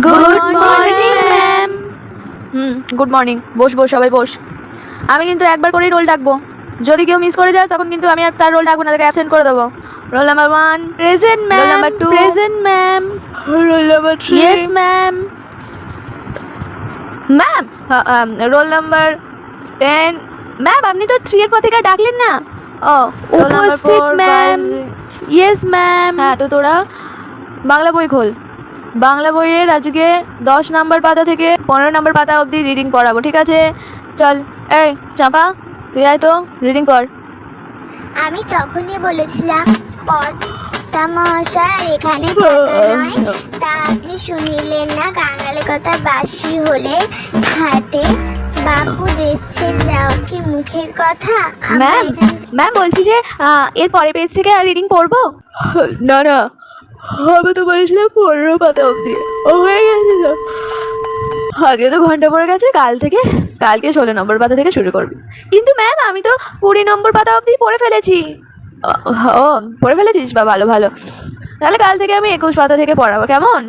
Good morning ma'am. Good morning. বস বস, সবাই বস। আমি কিন্তু একবার করেই রোল ডাকবো, যদি কেউ মিস করে যায় তখন কিন্তু আমি আর তার রোল ডাকবো না, তাকে অ্যাবসেন্ট করে দেবো। Roll number 1 present ma'am. Roll number 2 present ma'am. Roll number 3 yes ma'am. Ma'am. Roll number 10 ma'am. আপনি তো 3 এর পর থেকে আর ডাকলেন না। ও রোল নাম্বার উপস্থিত 4 ম্যাম। 5 yes ma'am. হ্যাঁ, তো তোরা বাংলা বই খোল। বাংলা বইয়ের আজকে 10 নাম্বার পাতা থেকে 15 নাম্বার পাতা অবধি রিডিং পড়াবো, ঠিক আছে? চল, এই চাপা, তুই আয় তো, রিডিং কর। আমি তখনই বলেছিলাম কর্তা মশাই এখানে কথা নয়, তা আপনি শুনিলেন না। কাঙালের কথা বাসি হলে হাতে বাপু দেখছে যাও কি মুখের কথা। ম্যাম ম্যাম বলছি যে এর পরের পেজ থেকে আর রিডিং পড়বো না? না, আমি তো বলেছিলাম 15 পাতা অবধি, ও হয়ে গেছে তো। আজকে তো ঘন্টা পড়ে গেছে, কালকে 16 নম্বর পাতা থেকে শুরু করবি। কিন্তু ম্যাম আমি তো 20 নম্বর পাতা অবধি পড়ে ফেলেছি। ও পড়ে ফেলেছিস, বা ভালো ভালো, তাহলে কাল থেকে আমি 21 পাতা থেকে পড়াবো, কেমন?